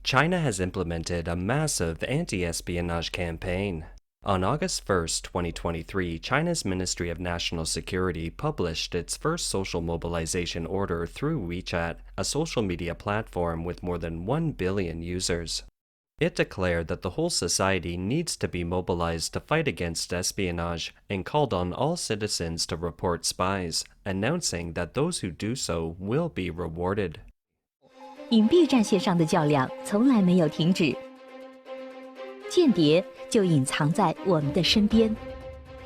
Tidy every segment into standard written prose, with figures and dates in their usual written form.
China has implemented a massive anti-espionage campaign. On August 1st, 2023, China's Ministry of National Security published its first social mobilization order through WeChat, a social media platform with more than 1 billion users. It declared that the whole society needs to be mobilized to fight against espionage and called on all citizens to report spies, announcing that those who do so will be rewarded. 隐蔽战线上的较量从来没有停止，间谍就隐藏在我们的身边，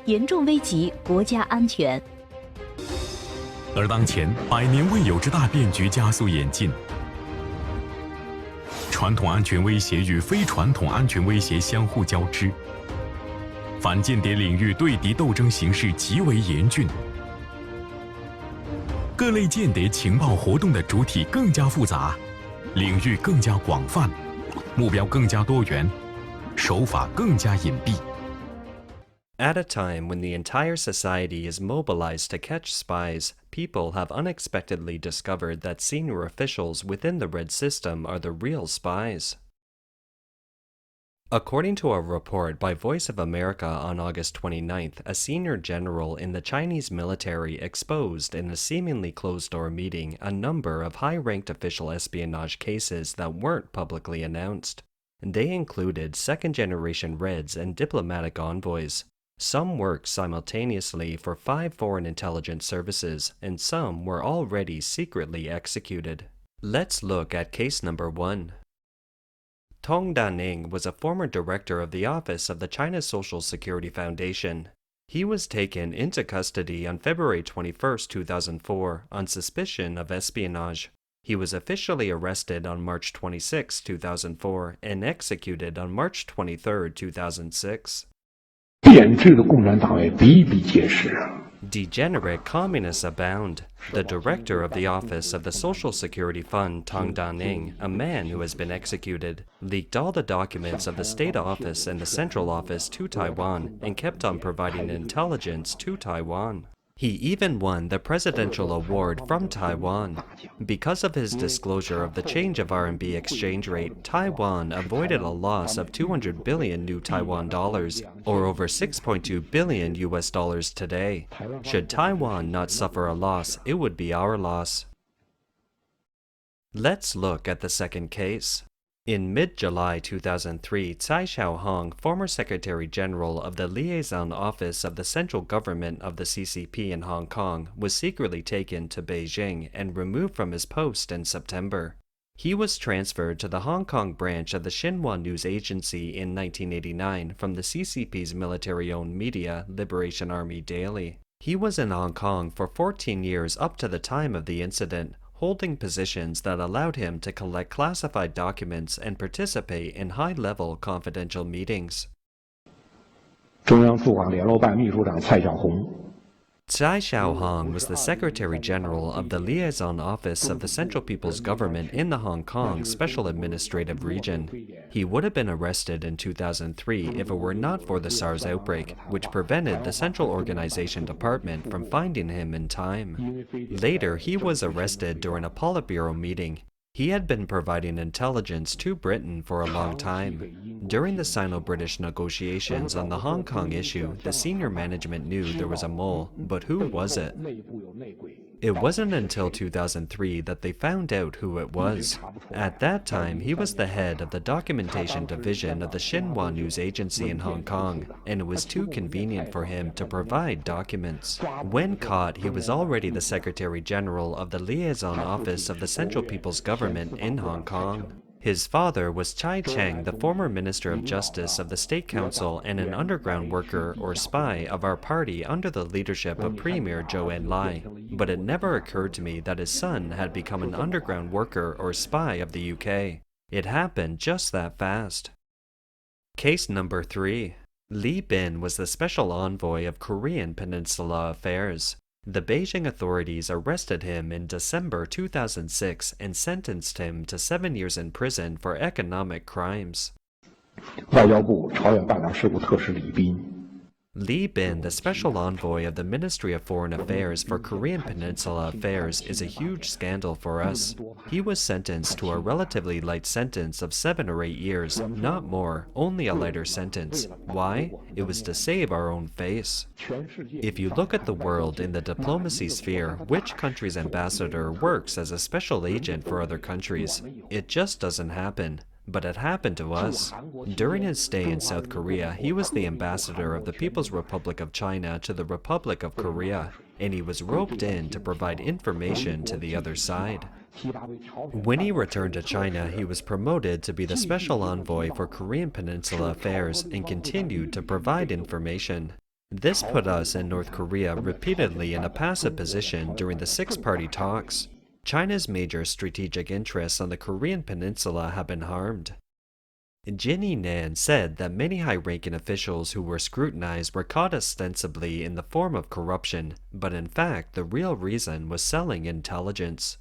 严重危及国家安全。而当前100年未有之大变局加速演进，传统安全威胁与非传统安全威胁相互交织，反间谍领域对敌斗争形势极为严峻，各类间谍情报活动的主体更加复杂，领域更加广泛，目标更加多元，手法更加隐蔽。At a time when the entire society is mobilized to catch spies, people have unexpectedly discovered that senior officials within the Red system are the real spies. According to a report by Voice of America on August 29th, a senior general in the Chinese military exposed in a seemingly closed-door meeting a number of high-ranked official espionage cases that weren't publicly announced. They included second-generation Reds and diplomatic envoys. Some worked simultaneously for 5 foreign intelligence services, and some were already secretly executed. Let's look at case number 1. Tong Daning was a former director of the Office of the China Social Security Foundation. He was taken into custody on February 21, 2004, on suspicion of espionage. He was officially arrested on March 26, 2004, and executed on March 23, 2006. 变质的共产党员比比皆是。 Degenerate communists abound. The director of the Office of the Social Security Fund, Tong Daning, a man who has been executed, leaked all the documents of the State Office and the Central Office to Taiwan and kept on providing intelligence to Taiwan. He even won the Presidential Award from Taiwan. Because of his disclosure of the change of RMB exchange rate, Taiwan avoided a loss of 200 billion new Taiwan dollars, or over 6.2 billion US dollars today. Should Taiwan not suffer a loss, it would be our loss. Let's look at the second case. In mid-July 2003, Tsai Xiaohong, former Secretary General of the Liaison Office of the Central Government of the CCP in Hong Kong, was secretly taken to Beijing and removed from his post in September. He was transferred to the Hong Kong branch of the Xinhua News Agency in 1989 from the CCP's military-owned media, Liberation Army Daily. He was in Hong Kong for 14 years up to the time of the incident, holding positions that allowed him to collect classified documents and participate in high-level confidential meetings. 中央驻港联络办秘书长蔡小红 Tsai Xiaohong was the Secretary General of the Liaison Office of the Central People's Government in the Hong Kong Special Administrative Region. He would have been arrested in 2003 if it were not for the SARS outbreak, which prevented the Central Organization Department from finding him in time. Later, he was arrested during a Politburo meeting. He had been providing intelligence to Britain for a long time. During the Sino-British negotiations on the Hong Kong issue, the senior management knew there was a mole, but who was it? It wasn't until 2003 that they found out who it was. At that time, he was the head of the documentation division of the Xinhua News Agency in Hong Kong, and it was too convenient for him to provide documents. When caught, he was already the Secretary General of the Liaison Office of the Central People's Government in Hong Kong. His father was Chai Cheng, the former Minister of Justice of the State Council and an underground worker or spy of our party under the leadership of Premier Zhou Enlai. But it never occurred to me that his son had become an underground worker or spy of the UK. It happened just that fast. Case number 3. Li Bin was the special envoy of Korean Peninsula affairs. The Beijing authorities arrested him in December 2006 and sentenced him to 7 years in prison for economic crimes. 外交部朝鲜半岛事务特使李斌 Li Bin, the special envoy of the Ministry of Foreign Affairs for Korean Peninsula Affairs, is a huge scandal for us. He was sentenced to a relatively light sentence of 7 or 8 years, not more, only a lighter sentence. Why? It was to save our own face. If you look at the world in the diplomacy sphere, which country's ambassador works as a special agent for other countries? It just doesn't happen. But it happened to us. During his stay in South Korea, he was the ambassador of the People's Republic of China to the Republic of Korea, and he was roped in to provide information to the other side. When he returned to China, he was promoted to be the special envoy for Korean Peninsula Affairs and continued to provide information. This put us in North Korea repeatedly in a passive position during the six-party talks. China's major strategic interests on the Korean Peninsula have been harmed. Jin Yi-nan said that many high-ranking officials who were scrutinized were caught ostensibly in the form of corruption, but in fact the real reason was selling intelligence.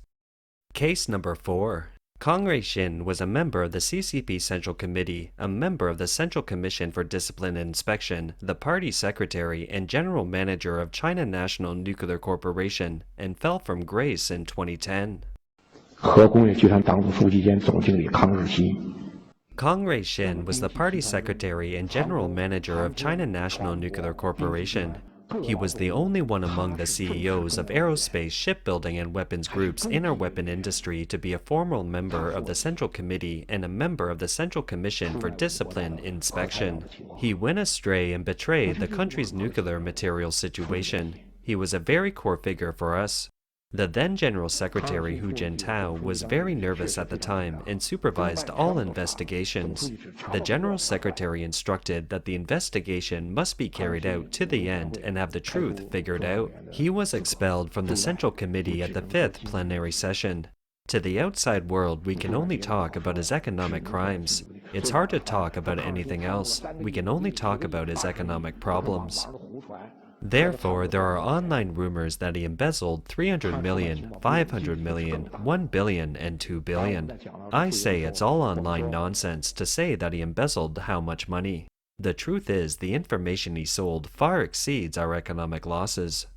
Case number 4. Kang Rui-shin was a member of the CCP Central Committee, a member of the Central Commission for Discipline and Inspection, the party secretary and general manager of China National Nuclear Corporation, and fell from grace in 2010. Kang Rui-shin was the party secretary and general manager of China National Nuclear Corporation. He was the only one among the CEOs of aerospace, shipbuilding, and weapons groups in our weapon industry to be a formal member of the Central Committee and a member of the Central Commission for Discipline Inspection. He went astray and betrayed the country's nuclear materials situation. He was a very core figure for us. The then General Secretary Hu Jintao was very nervous at the time and supervised all investigations. The General Secretary instructed that the investigation must be carried out to the end and have the truth figured out. He was expelled from the Central Committee at the 5th plenary session. To the outside world, we can only talk about his economic crimes. It's hard to talk about anything else. We can only talk about his economic problems. Therefore, there are online rumors that he embezzled 300 million, 500 million, 1 billion, and 2 billion. I say it's all online nonsense to say that he embezzled how much money. The truth is, the information he sold far exceeds our economic losses.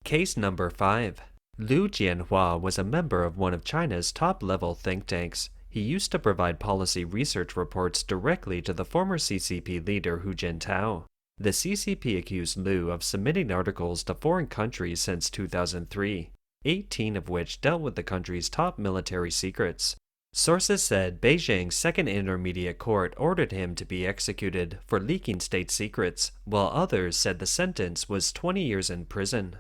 Case number 5. Liu Jianhua was a member of one of China's top-level think tanks. He used to provide policy research reports directly to the former CCP leader Hu Jintao. The CCP accused Liu of submitting articles to foreign countries since 2003, 18 of which dealt with the country's top military secrets. Sources said Beijing's Second Intermediate Court ordered him to be executed for leaking state secrets, while others said the sentence was 20 years in prison.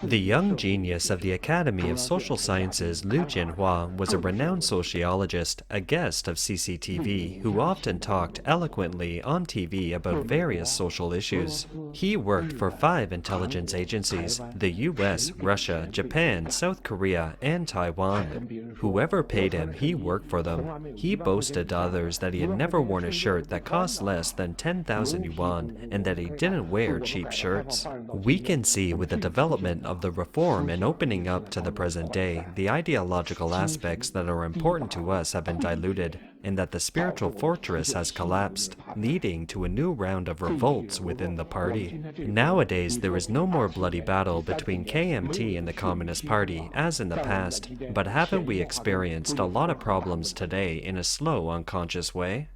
The young genius of the Academy of Social Sciences, Liu Jianhua, was a renowned sociologist, a guest of CCTV, who often talked eloquently on TV about various social issues. He worked for 5 intelligence agencies: the US, Russia, Japan, South Korea, and Taiwan. Whoever paid him, he worked for them. He boasted to others that he had never worn a shirt that cost less than 10,000 yuan, and that he didn't wear cheap shirts. We can see with the development of the reform and opening up to the present day, the ideological aspects that are important to us have been diluted, and that the spiritual fortress has collapsed, leading to a new round of revolts within the party. Nowadays, there is no more bloody battle between KMT and the Communist Party as in the past, but haven't we experienced a lot of problems today in a slow, unconscious way?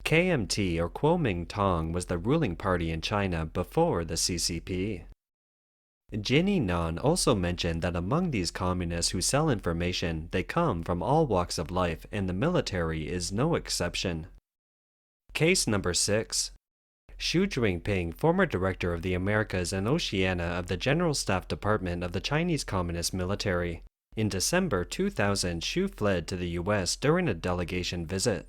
KMT, or Kuomintang, was the ruling party in China before the CCP. Jin Yi-nan also mentioned that among these communists who sell information, they come from all walks of life, and the military is no exception. Case number 6. Xu Jinping, former director of the Americas and Oceania of the General Staff Department of the Chinese Communist Military. In December 2000, Xu fled to the US during a delegation visit.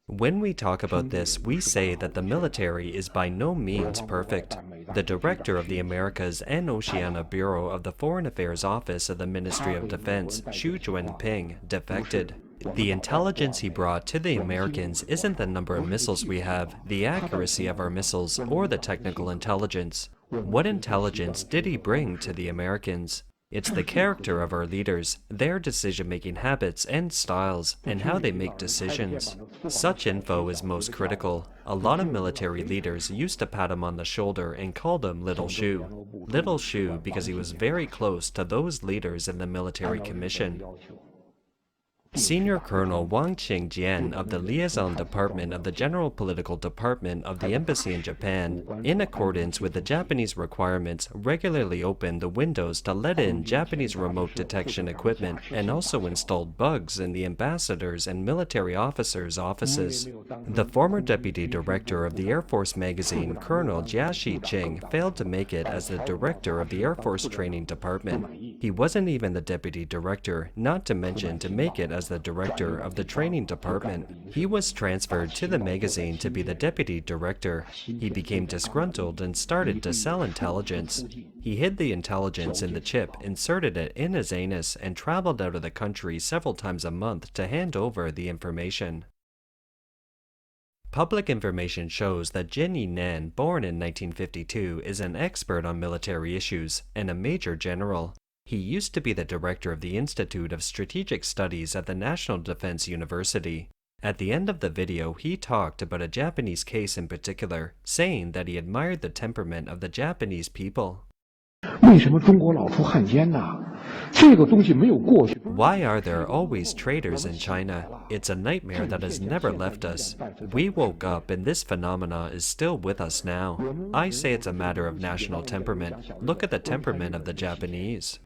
When we talk about this, we say that the military is by no means perfect. The director of the Americas and Oceania Bureau of the Foreign Affairs Office of the Ministry of Defense, Xu Jinping, defected. The intelligence he brought to the Americans isn't the number of missiles we have, the accuracy of our missiles, or the technical intelligence. What intelligence did he bring to the Americans? It's the character of our leaders, their decision-making habits and styles, and how they make decisions. Such info is most critical. A lot of military leaders used to pat him on the shoulder and called him Little Shu. Little Shu because he was very close to those leaders in the military commission. Senior Colonel Wang Qingjian of the Liaison Department of the General Political Department of the Embassy in Japan, in accordance with the Japanese requirements, regularly opened the windows to let in Japanese remote detection equipment and also installed bugs in the ambassadors' and military officers' offices. The former deputy director of the Air Force magazine, Colonel Jiaxi Qing, failed to make it as the director of the Air Force Training Department. He wasn't even the deputy director, not to mention to make it as the director of the training department. He was transferred to the magazine to be the deputy director. He became disgruntled and started to sell intelligence. He hid the intelligence in the chip, inserted it in his anus, and traveled out of the country several times a month to hand over the information. Public information shows that Jin Yinan, born in 1952, is an expert on military issues and a major general. He used to be the director of the Institute of Strategic Studies at the National Defense University. At the end of the video, he talked about a Japanese case in particular, saying that he admired the temperament of the Japanese people. Why are there always traitors in China? It's a nightmare that has never left us. We woke up and this phenomena is still with us now. I say it's a matter of national temperament. Look at the temperament of the Japanese.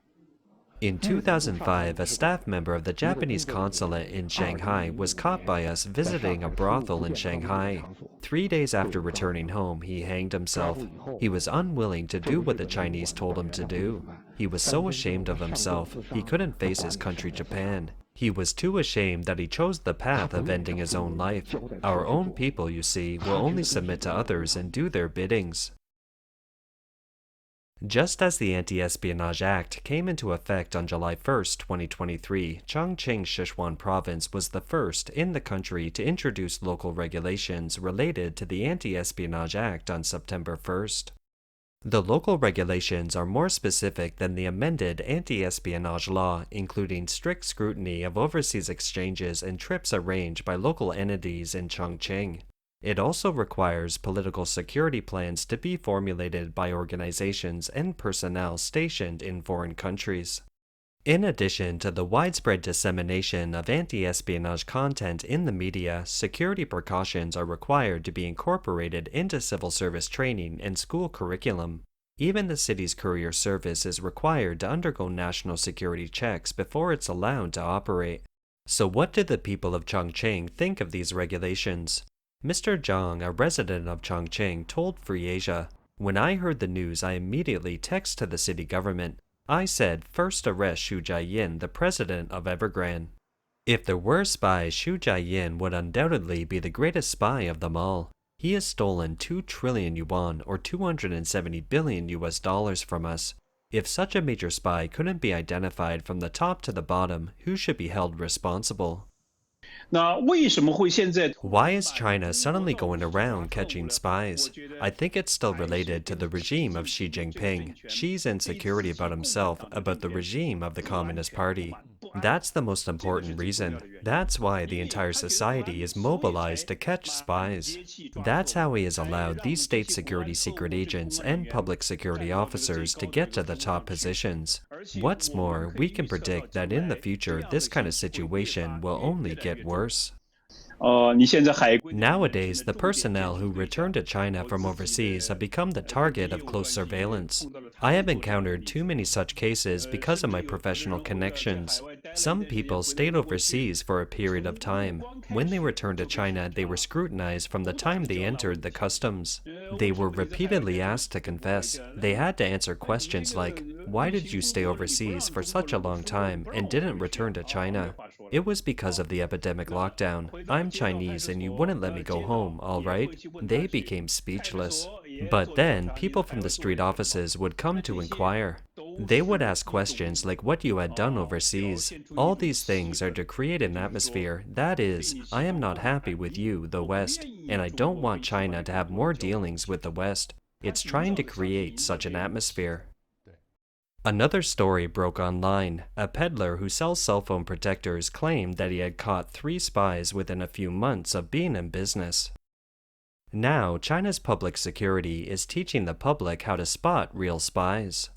In 2005, a staff member of the Japanese consulate in Shanghai was caught by us visiting a brothel in Shanghai. 3 days after returning home, he hanged himself. He was unwilling to do what the Chinese told him to do. He was so ashamed of himself, he couldn't face his country, Japan. He was too ashamed that he chose the path of ending his own life. Our own people, you see, will only submit to others and do their biddings. Just as the Anti-Espionage Act came into effect on July 1, 2023, Chongqing, Sichuan province was the first in the country to introduce local regulations related to the Anti-Espionage Act on September 1st. The local regulations are more specific than the amended anti-espionage law, including strict scrutiny of overseas exchanges and trips arranged by local entities in Chongqing. It also requires political security plans to be formulated by organizations and personnel stationed in foreign countries. In addition to the widespread dissemination of anti-espionage content in the media, security precautions are required to be incorporated into civil service training and school curriculum. Even the city's courier service is required to undergo national security checks before it's allowed to operate. So what do the people of Chongqing think of these regulations? Mr. Zhang, a resident of Chongqing, told Free Asia, "When I heard the news, I immediately texted to the city government. I said, first arrest Xu Jiayin, the president of Evergrande. If there were spies, Xu Jiayin would undoubtedly be the greatest spy of them all. He has stolen 2 trillion yuan, or $270 billion US from us. If such a major spy couldn't be identified from the top to the bottom, who should be held responsible?" Why is China suddenly going around catching spies? I think it's still related to the regime of Xi Jinping. Xi's insecurity about himself, about the regime of the Communist Party. That's the most important reason. That's why the entire society is mobilized to catch spies. That's how he has allowed these state security secret agents and public security officers to get to the top positions. What's more, we can predict that in the future this kind of situation will only get worse. Nowadays, the personnel who return to China from overseas have become the target of close surveillance. I have encountered too many such cases because of my professional connections. Some people stayed overseas for a period of time. When they returned to China, they were scrutinized from the time they entered the customs. They were repeatedly asked to confess. They had to answer questions like, "Why did you stay overseas for such a long time and didn't return to China?" It was because of the epidemic lockdown. I'm Chinese and you wouldn't let me go home, all right? They became speechless. But then, people from the street offices would come to inquire. They would ask questions like what you had done overseas. All these things are to create an atmosphere, that is, I am not happy with you, the West, and I don't want China to have more dealings with the West. It's trying to create such an atmosphere. Another story broke online. A peddler who sells cell phone protectors claimed that he had caught 3 spies within a few months of being in business. Now, China's public security is teaching the public how to spot real spies.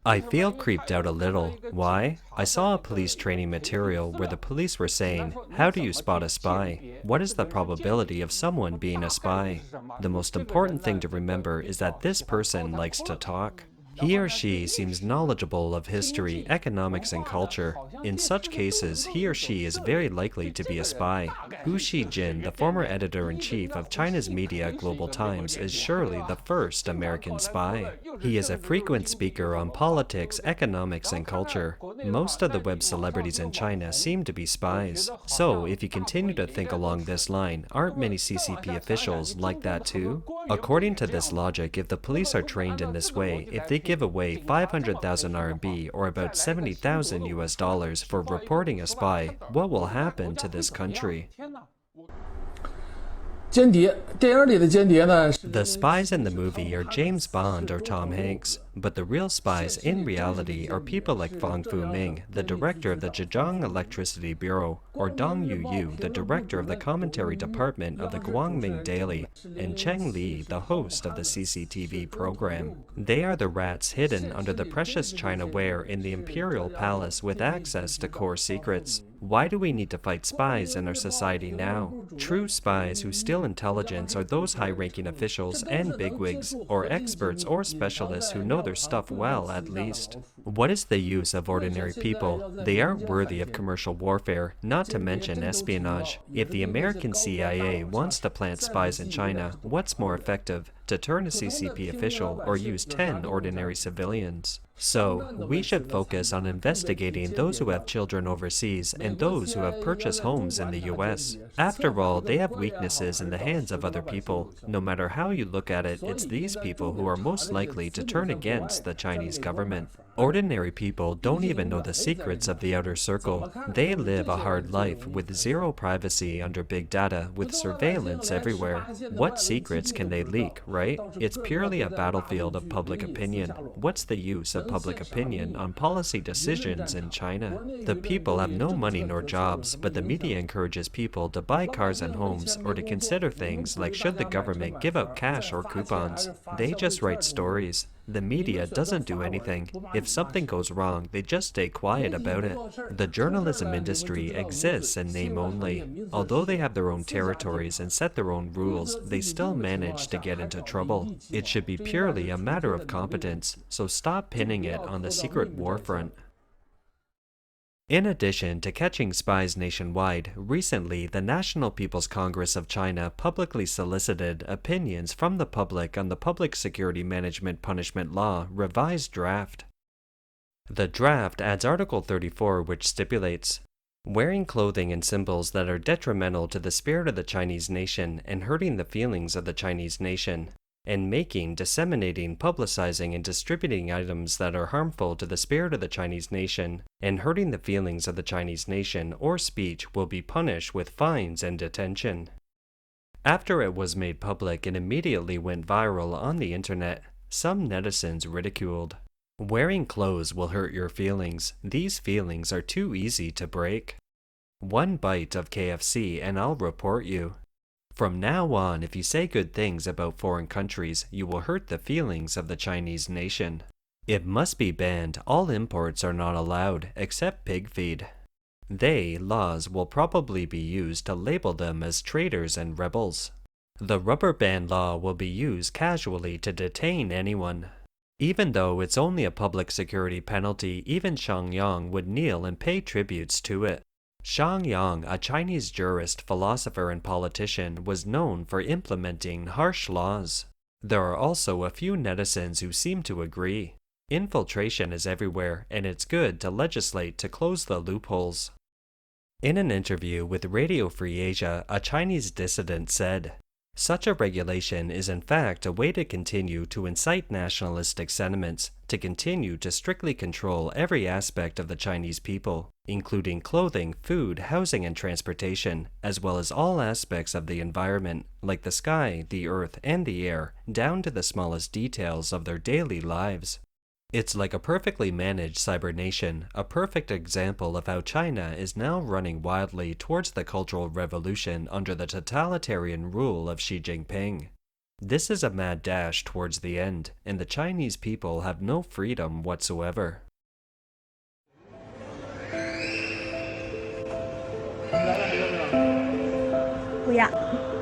I feel creeped out a little. Why? I saw a police training material where the police were saying, how do you spot a spy? What is the probability of someone being a spy? The most important thing to remember is that this person likes to talk. He or she seems knowledgeable of history, economics, and culture. In such cases, he or she is very likely to be a spy. Hu Xijin, the former editor-in-chief of China's media Global Times, is surely the first American spy. He is a frequent speaker on politics, economics, and culture. Most of the web celebrities in China seem to be spies. So, if you continue to think along this line, aren't many CCP officials like that too? According to this logic, if the police are trained in this way, if they give away 500,000 RMB or about $70,000 US for reporting a spy, what will happen to this country? The spies in the movie are James Bond or Tom Hanks, but the real spies in reality are people like Fang Fuming, the director of the Zhejiang Electricity Bureau, or Dong Yuyu, the director of the commentary department of the Guangming Daily, and Cheng Li, the host of the CCTV program. They are the rats hidden under the precious China ware in the imperial palace with access to core secrets. Why do we need to fight spies in our society now? True spies who steal intelligence are those high-ranking officials and bigwigs, or experts or specialists who know their stuff well, at least. What is the use of ordinary people? They aren't worthy of commercial warfare, not to mention espionage. If the American CIA wants to plant spies in China, what's more effective? To turn a CCP official or use 10 ordinary civilians? So, we should focus on investigating those who have children overseas and those who have purchased homes in the US. After all, they have weaknesses in the hands of other people. No matter how you look at it, it's these people who are most likely to turn against the Chinese government. Ordinary people don't even know the secrets of the outer circle. They live a hard life with zero privacy under big data, with surveillance everywhere. What secrets can they leak, right? It's purely a battlefield of public opinion. What's the use of public opinion on policy decisions in China? The people have no money nor jobs, but the media encourages people to buy cars and homes or to consider things like should the government give out cash or coupons. They just write stories. The media doesn't do anything. If something goes wrong, they just stay quiet about it. The journalism industry exists in name only. Although they have their own territories and set their own rules, they still manage to get into trouble. It should be purely a matter of competence, so stop pinning it on the secret war front. In addition to catching spies nationwide, recently the National People's Congress of China publicly solicited opinions from the public on the Public Security Management Punishment Law revised draft. The draft adds Article 34, which stipulates, wearing clothing and symbols that are detrimental to the spirit of the Chinese nation and hurting the feelings of the Chinese nation, and making, disseminating, publicizing, and distributing items that are harmful to the spirit of the Chinese nation and hurting the feelings of the Chinese nation or speech will be punished with fines and detention. After it was made public, it immediately went viral on the internet. Some netizens ridiculed. Wearing clothes will hurt your feelings. These feelings are too easy to break. One bite of KFC and I'll report you. From now on, if you say good things about foreign countries, you will hurt the feelings of the Chinese nation. It must be banned. All imports are not allowed, except pig feed. Laws will probably be used to label them as traitors and rebels. The rubber band law will be used casually to detain anyone. Even though it's only a public security penalty, even Chongqing would kneel and pay tributes to it. Chongqing, a Chinese jurist, philosopher, and politician, was known for implementing harsh laws. There are also a few netizens who seem to agree. Infiltration is everywhere, and it's good to legislate to close the loopholes. In an interview with Radio Free Asia, a Chinese dissident said, Such a regulation is in fact a way to continue to incite nationalistic sentiments, to continue to strictly control every aspect of the Chinese people, including clothing, food, housing, and transportation, as well as all aspects of the environment, like the sky, the earth, and the air, down to the smallest details of their daily lives. It's like a perfectly managed cybernation, a perfect example of how China is now running wildly towards the Cultural Revolution under the totalitarian rule of Xi Jinping. This is a mad dash towards the end, and the Chinese people have no freedom whatsoever. 不要。